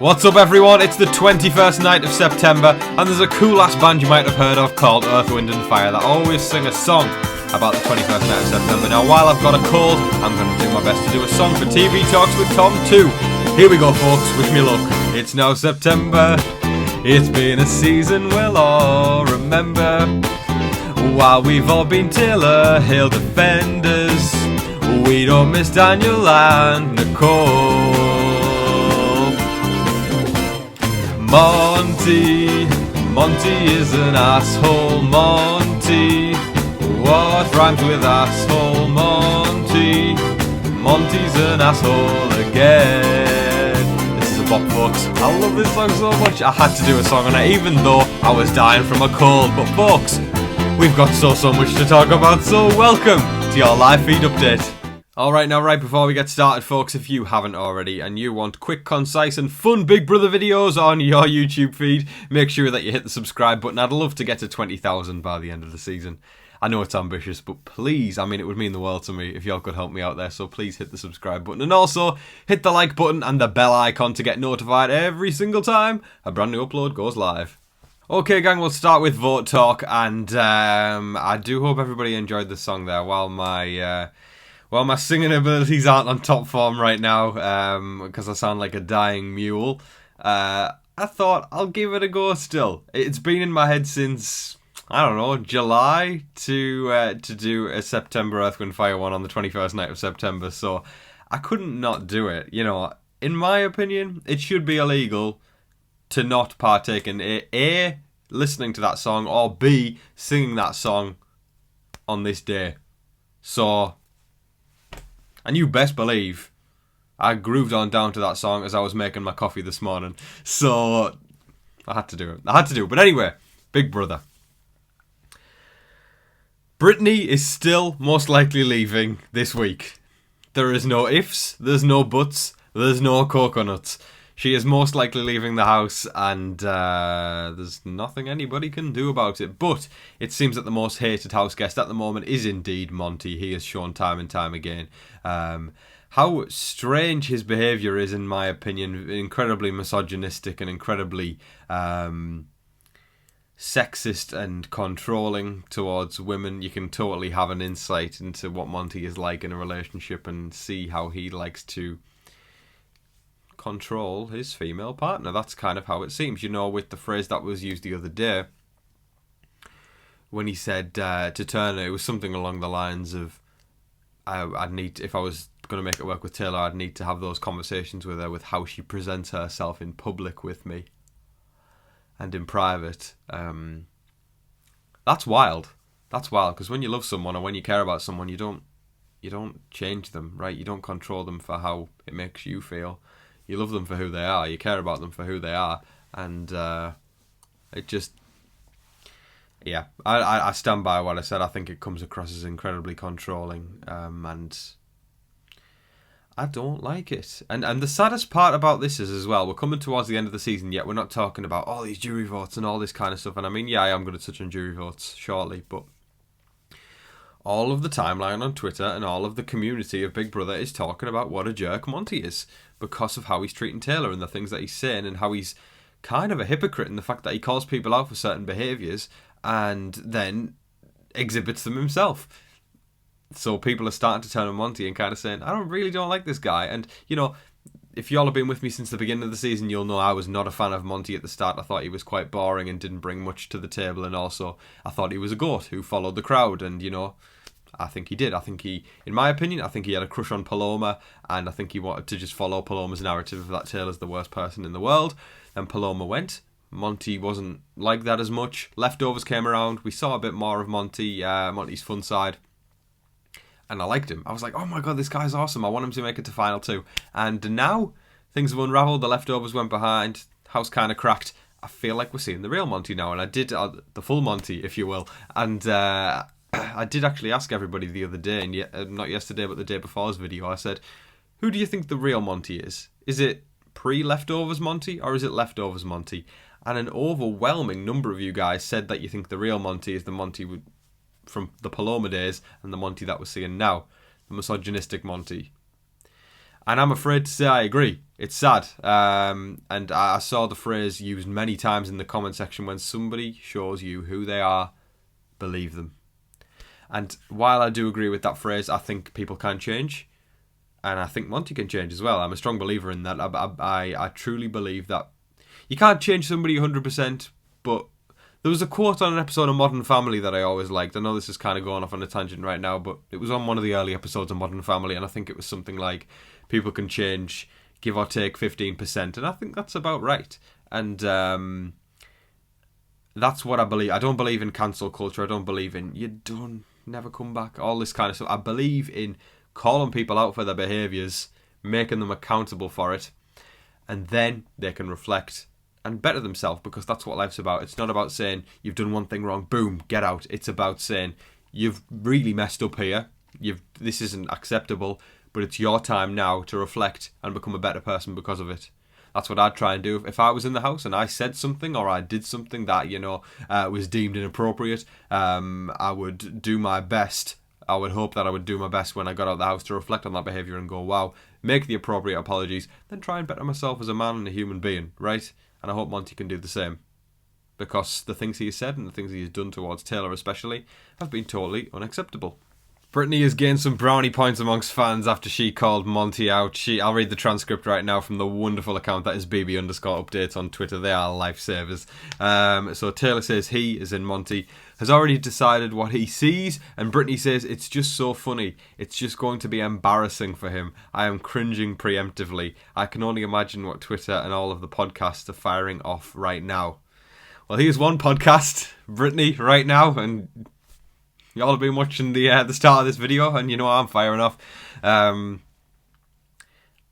What's up everyone, it's the 21st night of September and there's a cool ass band you might have heard of called Earth, Wind and Fire that always sing a song about the 21st night of September. Now while I've got a cold, I'm going to do my best to do a song for TV Talks with Tom too. Here we go folks, wish me luck. It's now September, it's been a season we'll all remember. While we've all been Taylor, Hale defenders, we don't miss Daniel and Nicole. Monty is an asshole, Monty. What rhymes with asshole, Monty's an asshole again. This is a bop, folks. I love this song so much. I had to do a song on it, even though I was dying from a cold. But folks, we've got so much to talk about, so welcome to your live feed update. Alright, now right before we get started folks, if you haven't already and you want quick, concise and fun Big Brother videos on your YouTube feed, make sure that you hit the subscribe button. I'd love to get to 20,000 by the end of the season. I know it's ambitious, but please, I mean it would mean the world to me if y'all could help me out there, so please hit the subscribe button. And also, hit the like button and the bell icon to get notified every single time a brand new upload goes live. Okay gang, we'll start with vote talk, and I do hope everybody enjoyed the song there. While my singing abilities aren't on top form right now, because I sound like a dying mule, I thought I'll give it a go still. It's been in my head since, I don't know, July to do a September Earth, Wind, Fire one on the 21st night of September, so I couldn't not do it. You know, in my opinion, it should be illegal to not partake in A, listening to that song, or B, singing that song on this day. So, and you best believe I grooved on down to that song as I was making my coffee this morning. So I had to do it. But anyway, Big Brother. Brittany is still most likely leaving this week. There is no ifs, there's no buts, there's no coconuts. She is most likely leaving the house, and there's nothing anybody can do about it. But it seems that the most hated house guest at the moment is indeed Monty. He has shown time and time again how strange his behaviour is, in my opinion. Incredibly misogynistic and incredibly sexist and controlling towards women. You can totally have an insight into what Monty is like in a relationship and see how he likes to control his female partner. That's kind of how it seems. You know, with the phrase that was used the other day when he said to Turner, it was something along the lines of, I'd need, if I was going to make it work with Taylor, I'd need to have those conversations with her with how she presents herself in public with me and in private. That's wild. That's wild, because when you love someone or when you care about someone, you don't change them, right? You don't control them for how it makes you feel. You love them for who they are. You care about them for who they are. And it just, yeah, I stand by what I said. I think it comes across as incredibly controlling, and I don't like it. And the saddest part about this is as well, we're coming towards the end of the season, yet we're not talking about all these jury votes and all this kind of stuff. And I mean, yeah, I am going to touch on jury votes shortly, but all of the timeline on Twitter and all of the community of Big Brother is talking about what a jerk Monty is because of how he's treating Taylor and the things that he's saying, and how he's kind of a hypocrite in the fact that he calls people out for certain behaviours and then exhibits them himself. So people are starting to turn on Monty and kind of saying, I really don't like this guy. And, you know, if y'all have been with me since the beginning of the season, you'll know I was not a fan of Monty at the start. I thought he was quite boring and didn't bring much to the table. And also, I thought he was a goat who followed the crowd. And, you know, I think he did. I think he, in my opinion, I think he had a crush on Paloma, and I think he wanted to just follow Paloma's narrative that Taylor's the worst person in the world. And Paloma went. Monty wasn't like that as much. Leftovers came around. We saw a bit more of Monty's fun side. And I liked him. I was like, oh my god, this guy's awesome. I want him to make it to final 2. And now things have unravelled. The leftovers went behind. House kind of cracked. I feel like we're seeing the real Monty now. And I did, the full Monty, if you will. And I did actually ask everybody the other day, and not yesterday, but the day before's video, I said, who do you think the real Monty is? Is it pre-leftovers Monty, or is it leftovers Monty? And an overwhelming number of you guys said that you think the real Monty is the Monty from the Paloma days and the Monty that we're seeing now, the misogynistic Monty. And I'm afraid to say I agree. It's sad. And I saw the phrase used many times in the comment section: when somebody shows you who they are, believe them. And while I do agree with that phrase, I think people can change. And I think Monty can change as well. I'm a strong believer in that. I truly believe that you can't change somebody 100%, but there was a quote on an episode of Modern Family that I always liked. I know this is kind of going off on a tangent right now, but it was on one of the early episodes of Modern Family, and I think it was something like, people can change, give or take 15%, and I think that's about right. And that's what I believe. I don't believe in cancel culture. I don't believe in you don't never come back, all this kind of stuff. I believe in calling people out for their behaviours, making them accountable for it, and then they can reflect and better themselves, because that's what life's about. It's not about saying you've done one thing wrong, boom, get out. It's about saying you've really messed up here. This isn't acceptable, but it's your time now to reflect and become a better person because of it. That's what I'd try and do. If I was in the house and I said something or I did something that, was deemed inappropriate, I would do my best. I would hope that I would do my best when I got out of the house to reflect on that behaviour and go, wow, make the appropriate apologies, then try and better myself as a man and a human being, right? And I hope Monty can do the same. Because the things he has said and the things he has done towards Taylor especially have been totally unacceptable. Brittany has gained some brownie points amongst fans after she called Monty out. I'll read the transcript right now from the wonderful account that is BB_updates on Twitter. They are lifesavers. So Taylor says he, as in Monty, has already decided what he sees, and Brittany says it's just so funny. It's just going to be embarrassing for him. I am cringing preemptively. I can only imagine what Twitter and all of the podcasts are firing off right now. Well, here's one podcast, Brittany, right now, and y'all have been watching the start of this video, and I'm firing off. I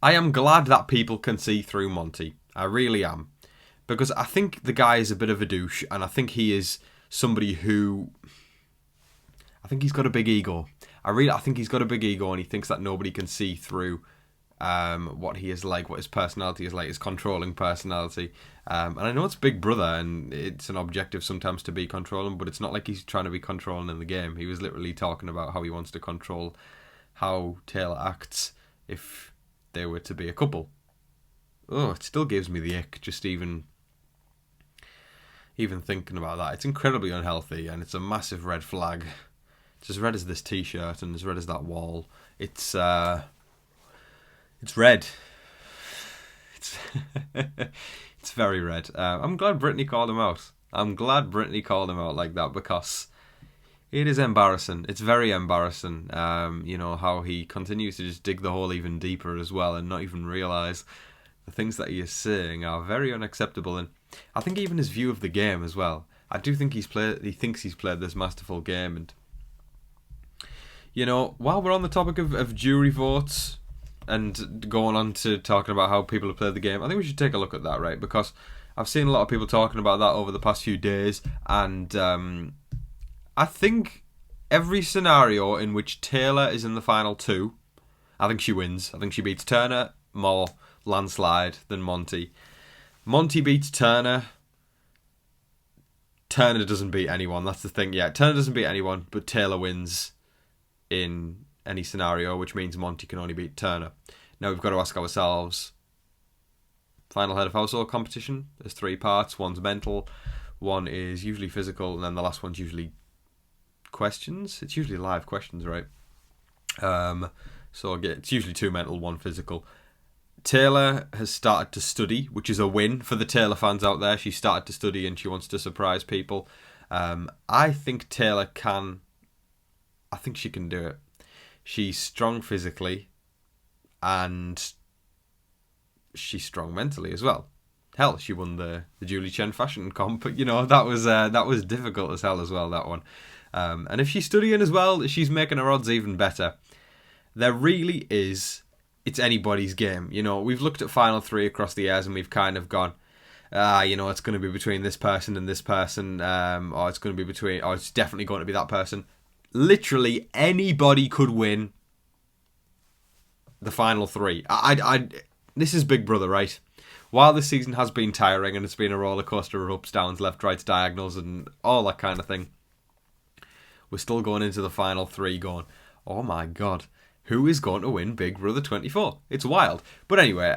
am glad that people can see through Monty. I really am. Because I think the guy is a bit of a douche, and I think he is somebody who... I think he's got a big ego. I think he's got a big ego, and he thinks that nobody can see through what he is like, what his personality is like, his controlling personality. And I know it's Big Brother, and it's an objective sometimes to be controlling, but it's not like he's trying to be controlling in the game. He was literally talking about how he wants to control how Taylor acts if they were to be a couple. Oh, it still gives me the ick just even thinking about that. It's incredibly unhealthy, and it's a massive red flag. It's as red as this t-shirt and as red as that wall. It's red. It's very red. I'm glad Brittany called him out. I'm glad Brittany called him out like that, because it is embarrassing. It's very embarrassing. How he continues to just dig the hole even deeper as well, and not even realise the things that he is saying are very unacceptable. And I think even his view of the game as well. I do think he thinks he's played this masterful game. And while we're on the topic of jury votes and going on to talking about how people have played the game, I think we should take a look at that, right? Because I've seen a lot of people talking about that over the past few days, and I think every scenario in which Taylor is in the final two, I think she wins. I think she beats Turner more landslide than Monty. Monty beats Turner. Turner doesn't beat anyone. That's the thing. Yeah, Turner doesn't beat anyone, but Taylor wins in any scenario, which means Monty can only beat Turner. Now we've got to ask ourselves, final head of household competition, there's 3 parts. One's mental, one is usually physical, and then the last one's usually questions. It's usually live questions, right? So again, it's usually 2 mental, 1 physical. Taylor has started to study, which is a win for the Taylor fans out there. She started to study and she wants to surprise people. I think Taylor can... I think she can do it. She's strong physically, and she's strong mentally as well. Hell, she won the Julie Chen fashion comp. That was difficult as hell as well, that one. And if she's studying as well, she's making her odds even better. There really is... It's anybody's game. We've looked at final 3 across the years, and we've kind of gone, it's going to be between this person and this person, or it's going to be between, or it's definitely going to be that person. Literally anybody could win the final 3. This is Big Brother, right? While this season has been tiring and it's been a roller coaster of ups, downs, left, rights, diagonals, and all that kind of thing, we're still going into the final 3 going, oh my god, who is going to win Big Brother 24? It's wild. But anyway,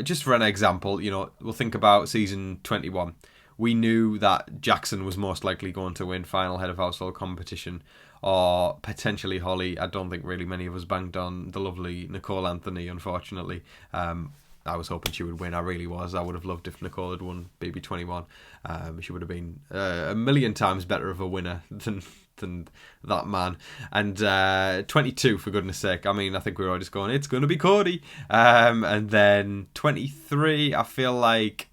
just for an example, we'll think about season 21. We knew that Jackson was most likely going to win final head of household competition, or potentially Holly. I don't think really many of us banked on the lovely Nicole Anthony, unfortunately. I was hoping she would win. I really was. I would have loved if Nicole had won BB21. She would have been a million times better of a winner than that man. And 22, for goodness sake. I mean, I think we were all just going, it's going to be Cody. And then 23, I feel like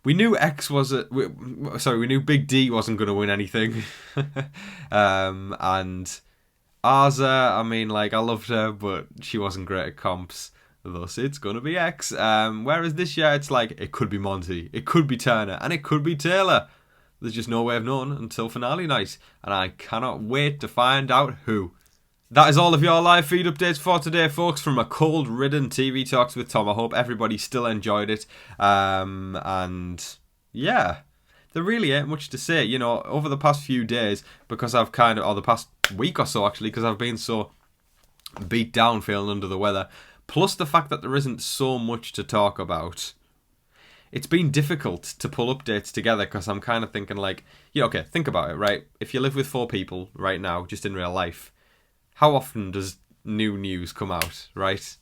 we knew we knew Big D wasn't going to win anything. And Arza, I mean, like, I loved her, but she wasn't great at comps. Thus, it's going to be X. Whereas this year, it's like, it could be Monty, it could be Turner, and it could be Taylor. There's just no way of knowing until finale night. And I cannot wait to find out who. That is all of your live feed updates for today, folks, from a cold-ridden TV Talks with Tom. I hope everybody still enjoyed it. And yeah, there really ain't much to say. Over the past few days, because or the past week or so, actually, because I've been so beat down, feeling under the weather, plus the fact that there isn't so much to talk about, it's been difficult to pull updates together, because I'm kind of thinking like, okay, think about it, right? If you live with 4 people right now, just in real life, how often does new news come out, right?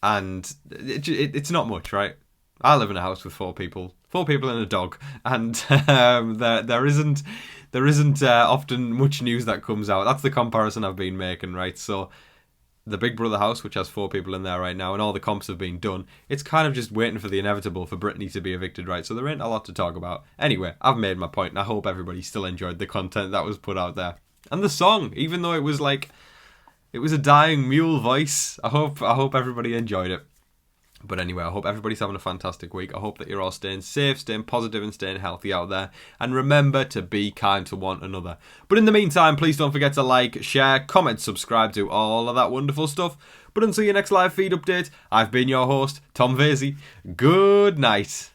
And it's not much, right? I live in a house with 4 people and a dog, and there isn't often much news that comes out. That's the comparison I've been making, right? So the Big Brother house, which has 4 people in there right now, and all the comps have been done, it's kind of just waiting for the inevitable for Brittany to be evicted, right? So there ain't a lot to talk about. Anyway, I've made my point, and I hope everybody still enjoyed the content that was put out there. And the song, even though it was a dying mule voice, I hope everybody enjoyed it. But anyway, I hope everybody's having a fantastic week. I hope that you're all staying safe, staying positive, and staying healthy out there. And remember to be kind to one another. But in the meantime, please don't forget to like, share, comment, subscribe, do all of that wonderful stuff. But until your next live feed update, I've been your host, Tom Vasey. Good night.